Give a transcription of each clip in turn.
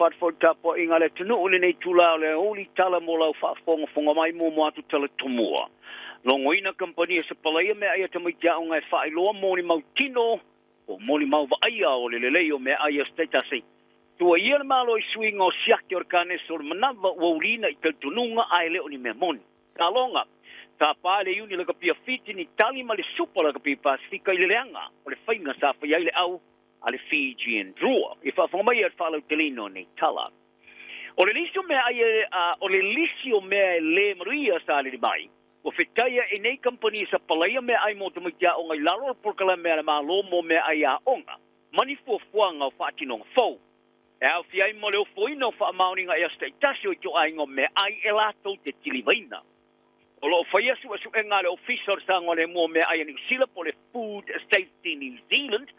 fat for tapo inga le tunu ule nei tula le uli tala mo lau fa fonga mai mo atu tala tumua. Longoina company se palaya me ai te mai ngai fa ilo mo ni mau tino o mo ni mau va ia o le leo me ai status. Tua ia malo i swing o siak yor kane sur manava wolina i tununga ai le oni me mon. Talonga. Ta pale yuni le kapia fiti ni tali ma le supa le kapia Pasifika i le leanga o le whainga sa whai le au a le Fijian drua. I whawhamai at whalau telino nei tala. O le lisio mea ai le maria sa le mai. O whetaya e nei company sa palaya mea ai mo te mutia o ngai laro porkala mea le malo mo mea ai a onga. Mani fuafuanga o whaatinonga fau. E au fiai mo leo foina o whaamauninga e asta i tasio i to aingo mea ai e lato te tilivaina. O lo whaia su e ngā le official sa ngole mo mea ai New Zealand po le Food Safety New Zealand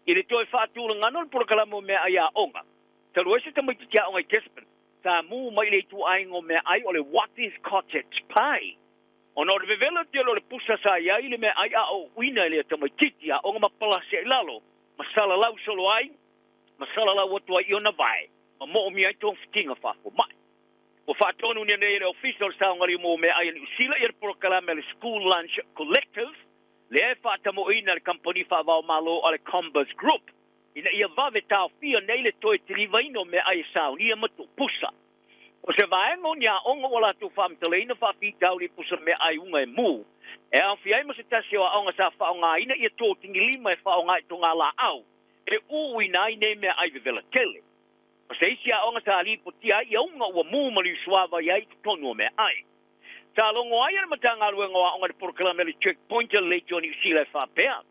i le toi whaatula nganol porkala mo mea ai a onga. Te loese te maiti tia o ngai Kespen, sa mu mai le tu aingo mea ai o le What is Cottage Pie. O no le vevela te lo le pusa sa iai le mea ai a o uina le te maititi a onga mapalasi ai lalo. Masala lau solo ai, masala lau atua i ona vai, ma mo o mi ai tōng fitinga whafo mai. O whaatonu ni nei le official sa ngari mo mea ai New Zealand i porkala me le School Lunch Collective, le e whaatamo ina le company whaavao malo a le Combers Group. Ina ia vave tau fia nei le toi tilivaino mea ai sao ni matu pusa. O se vaengo nia ongo wala tu whamtaleina whawhi tau li pusa mea ai unga e mu. E au fiai mo se tasi o aonga sa whaonga ina ia tō tingi lima e whaonga i tonga la au. E ui nai nei mea ai vevela tele. O se isi a onga sa lipo tia i aunga ua mu mali suava i ai tonu mea ai. Sa longo ai ana matanga luenga wa onga de porkala me le checkpointer le Johnny Sila whapea.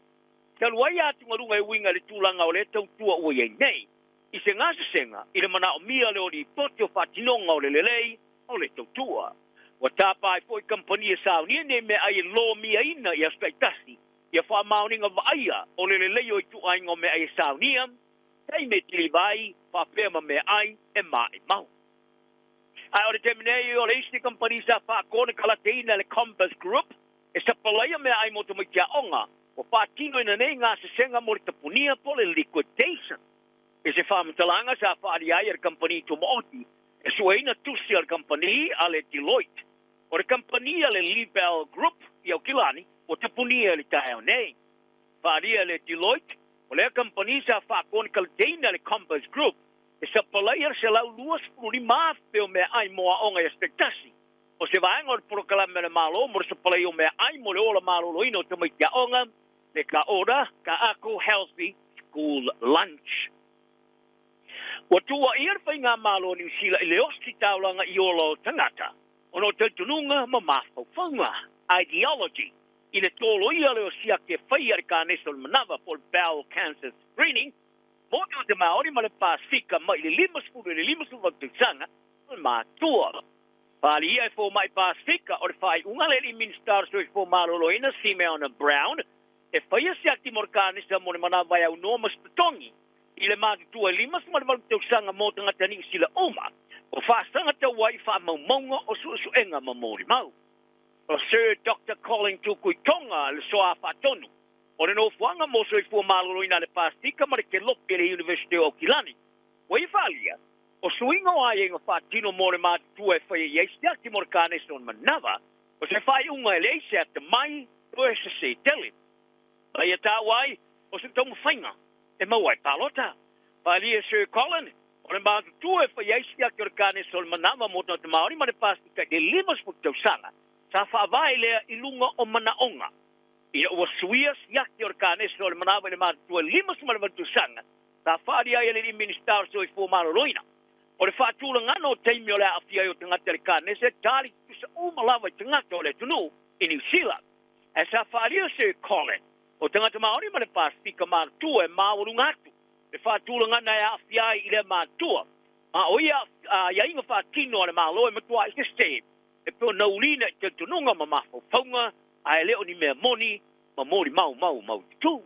Sa luai atu ngarunga e winga le tūlanga o le tau tua ua iei nei. I se ngasa senga, i le mana o mia le o li poti o whatinonga o le lelei o le tau tua. Wa tāpai fo i kampania sao ni ne me ai lo mia ina i aspectasi. Ia wha mauninga vaia o le lelei o i tu aingo me ai sao nia. Tei me tili vai, whapea ma me ai e mai mau. Ai o le teminei o le isti kampani sa whaakone kalateina le Compass Group, e sa palaya me ai mo te maitia onga, o whaatino ina nei ngā se senga mo le tapunia po le liquidation. E se whaamatalanga sa whaari ai ar kampani to mooti, e sueina tusi ar kampani a le Deloitte. O le kampani a le Libel Group, i au kilani, o tapunia le tae o nei. Whaari a le Deloitte, o le kampani sa whaakone kalateina le Compass Group, e sa palaya se lau luas puli maafeo mea ai moa onga espektasi. O se vaenga o le prokalame le malo, mo se palaya o mea ai mo le ola malo loino te maitia onga, le ka ora, ka ako healthy school lunch. Wa tua iar whai ngā malo New Zealand i le osti taulanga i olo tangata. Ono te tununga ma mafau whaunga, ideology. I le tolo ia leo sia ke whai ar ka nesol manava for bowel cancer screening, moto te maori ma le Pasifika ma i le limasfuru waktusanga, o ma tua. Pali ia e fo mai Pasifika o le whai unga le li ministar so i fo maloloina Simeona Brown, e whai a siakti morkanisa mo le manava au Norma Spatongi, i le mātutua limas ma le waktusanga mo tanga tani sila oma, o whaasanga te wai wha maumaunga o suenga ma mori mau. O Sir Dr. Colin Tukui Tonga le soa whatonu, o le no fuanga mo so i fo maloloina le Pasifika ma le ke lope le University o Kilani. O i whalia, o suinga o ai inga whaatino mo le mātutua e whai e stiakti morkane son manava, o se whai unga e leise at the mai, o e se se tele. Ai a tā wai, o se tonga whainga, e mawai palota. Whalia Sir Colin, o le mātutua e whai e stiakti morkane son manava mo te maori ma le Pasifika de limas po tau sanga, sa whaavai lea ilunga o manaonga. I o suia siakti morkane son manava le mātutua limas ma le vatusanga, sa whaari ai le ministar so i fo maroroina. O le whaatula ngano teimi o le awhia o tangata le kāne, se tāri tusa umalawa i tangata o le tunu i New Zealand. E sa whaaria se Colin, o tangata maori ma le Pasifika mātua e māwaru ngatu. Le whaatula ngana e awhia i le mātua. Ma o ia inga whaatino le mālo e matua i te stay. E pio naulina i te tununga ma mafo whaunga, a e leo ni mea moni, ma mori mau tu.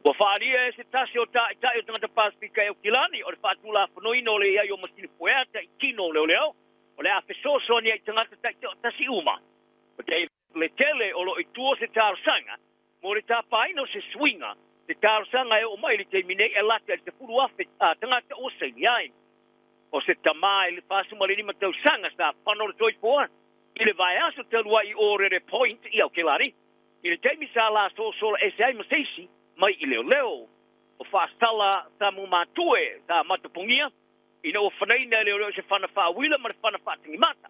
Wa whaaria e se tasi o tai o tangata Pasifika e o Kilani, o le whaatula whanoino le iai o masini poeata i kino leo, o le awhesoso ni ai tangata tai o tasi uma. O te le tele o lo i tua se tāro sanga, mo le tāpaino se swinga, te tārsanga e o mai le te mine e lata te furu afe tangata o se ni ai. O se tamai le pasuma le lima tau sanga sa whanau toi poa. I le vai aso te lua I ore re point I au ke lari. I le teimi sa la sola e se ai maseisi mai I leo leo. O whaastala ta mu matue ta matapungia. Ina o whanaina leo leo se whana whaawila ma le whana whaatingi mata.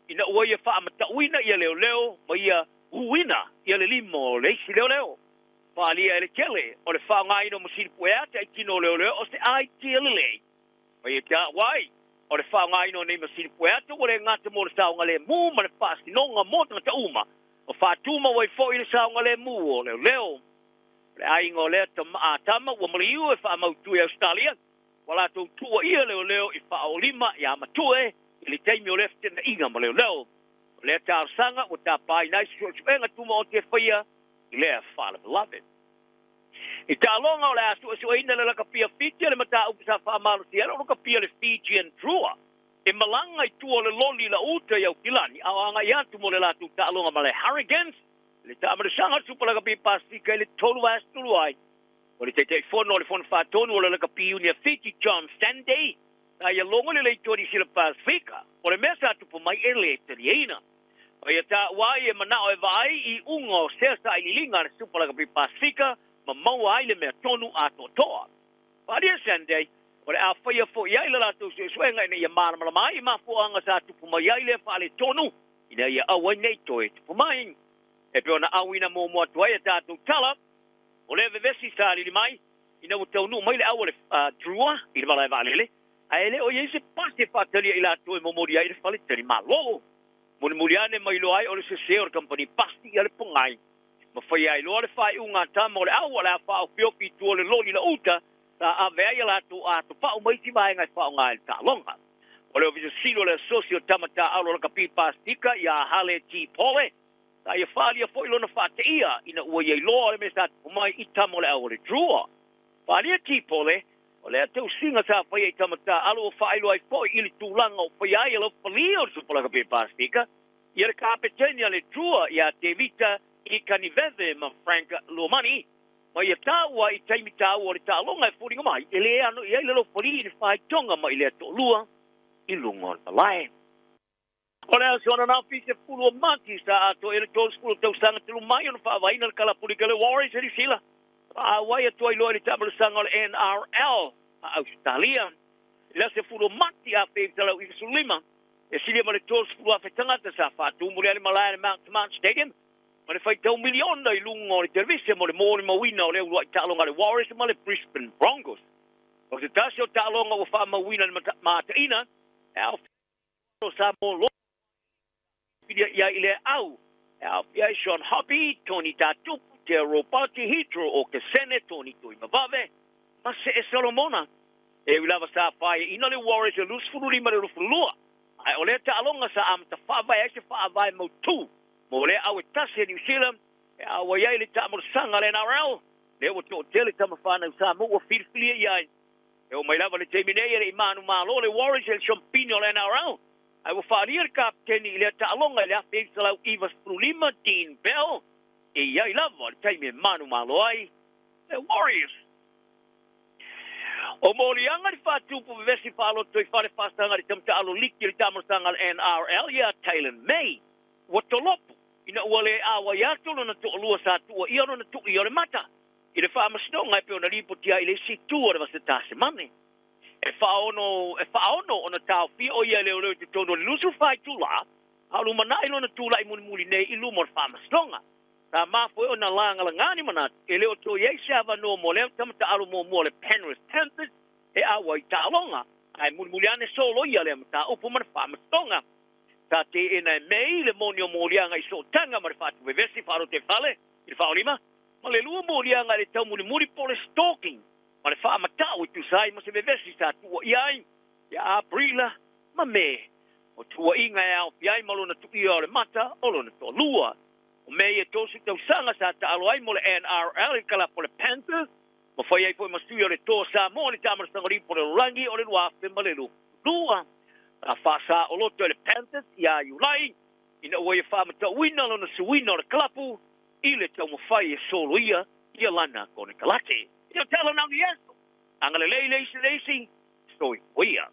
Ina ua ia wha amatauina ia leo leo ma ia uwina ia le limo leisi leo leo. Whaalia ele kele o le whaangaino masiri pueata I kino leo leo o se ai tia lelei. Ma ia tia wai o le whaangaino nei masiri pueata o le ngata mo le saunga le mu ma le whaasinonga mo tanga ta uma. O whaatuma wai fo I le saunga le mu o leo leo. Le aingo lea tama ua maliu e whaamautui Australia. Wala tau tua ia leo leo I whaolima I amatue I le teimi o lefte na inga ma leo leo. Lea tārsanga o tā pai nai suenga tuma o te whaia I lea whala beloved. I tā longa o le asu ina le laka pia Fiji le mata upisa whaamalo si alo laka pia le Fijian Drua. E malanga I tua le loli la uta iau kilani. Au anga I atu mo le latu tā longa ma le Hurricanes. Le tā amarasanga supa laka pia Pasika le tolu astulu ai. O le te fono le fono whaatonu o le laka pia unia Fiji John Sunday. Ta ia longa le leitori sila Pasifika. O le mesa atu po mai e le teriena. O ia tā wai e manao e vai I ungo sesa I lilinga le supa laka pia Pasifika. Ma maua ai le mea tonu a totoa. Paria Sunday, o le a whaia fo iai le lato suenga ina ia mana malamai, ma fo anga sa tupu mai ai le whaale tonu, ina ia awai nei toe tupu mai. E peo na awina mō mua tuai a tātou tala, o le vevesi sa li mai, ina o taunu mai le awa le drua, I le malai valele, a ele o iei se pase whatalia I lato e momori ai le whale tari malo. Moni muriane mai lo ai o le se seo company pasti I le pongai. Ma whai ai loa le whai unga tama o le awa le a whao whiopi tua le loni la uta, ta a vea ia lato a to whao maiti vai ngai whao ngai ta longa. O le ovisa silo le socio tamata alo la kapi pastika ia hale ti pole, ta ia whaalia fo ilona whate ia, ina ua iei loa le mesa kumai I tamo le awa le drua. Whaalia ti pole, o le atau singa sa whai ai tamata alo o whai loa I fo ili tūlanga o whai ai alo whalia o supa la kapi pastika, ia le kapetenia le drua ia te vita I kaniveve ma Frank Lomani, ma ia tāua I taimi tāua o le tālonga e whuringa mai, e le ano I aile lo whari I whai tonga ma I le ato lua, I lunga o lai. O le asona nā fise fulu o mati sa ato ele tōs fulu tau sanga tilu mai ona whaavaina le kalapurika le Warriors eri sila. A wai atua I loa le tabala sanga o le NRL a Australia. Le se fulu o mati a whai talau I sulima, e silia ma le tōs fulu a whai tangata sa whātu muri ale malaya le Mount Stadium, ma le whai tau miliona I lunga o le televisia mo le mōni mawina o le urua I tālonga le Warriors ma le Brisbane Broncos. O se tasi o tālonga o wha mawina le mātaina, e au o sa mō lo pidia ia I le au. E au pia I Sean Hoppy, Tony Tatupu, Te Ropati Hitro o Kesene, Tony Tui Mavave, ma se e Solomona. E wilava sa whae ina le Warriors e lus fururi ma le rufulua. Ai o le tālonga sa amta whaavai e se whaavai mau tū. Mo le au e tase New Zealand, e au iai le tāmur sanga le NRL, le o tō tele tamawhana usa mo o whirwhilia iai. E o mai lava le teimine e le imanu malo le Warriors e le Champino le NRL. Ai o whaaria le kapteni le tālonga le awhi salau Ivas Prulima, Dean Bell, e iai lava le teimine manu malo ai, le Warriors. O morianga le whātupu vesi whaaloto I whare whāstanga le tamta alo liki le tāmur sanga le NRL, ia Taylor May, watolopu. Ina ua le awa iato lona to lua sa tua ia lona tu ia le mata. I le whaamastonga e pe ona lipo tia I le si tua le vasa tase mane. E whaono ona tau fia o ia leo leo te tono le lusu whai tula, halu manai lona tula I muni nei I lumor whaamastonga. Ta mafo e ona langa langani mana, e leo to iei se ava no mo leo tamata alu mo le Penrith Panthers, e awa I tālonga. Ai muni ane solo ia le mata upo mana whaamastonga. Ta te ena mei le monio morianga I so tanga ma le whātu vevesi whāro te whale, I le whaolima, ma le lua morianga le tau muri pole stalking, ma le whaamatau I tusai ma se vevesi sa tua iai, ia aprila, ma me, o tua inga e au piai ma lona tu ia o le mata, o lona to lua, o mei e tosi tau sanga sa ta alo ai mo le NRL I kala po le Panthers, ma whai ai foi masui o le tō sa mo le tamara sangari po le rangi o le luafe ma le lua. A whasa o loto le Panthers ia iulai, ina ua ia whamata uina lona suina o le klapu, I le tau mawhai e solo ia, ia lana ko ne kalate. Ia tala na ni eso. Angale leisi, stoi, oia.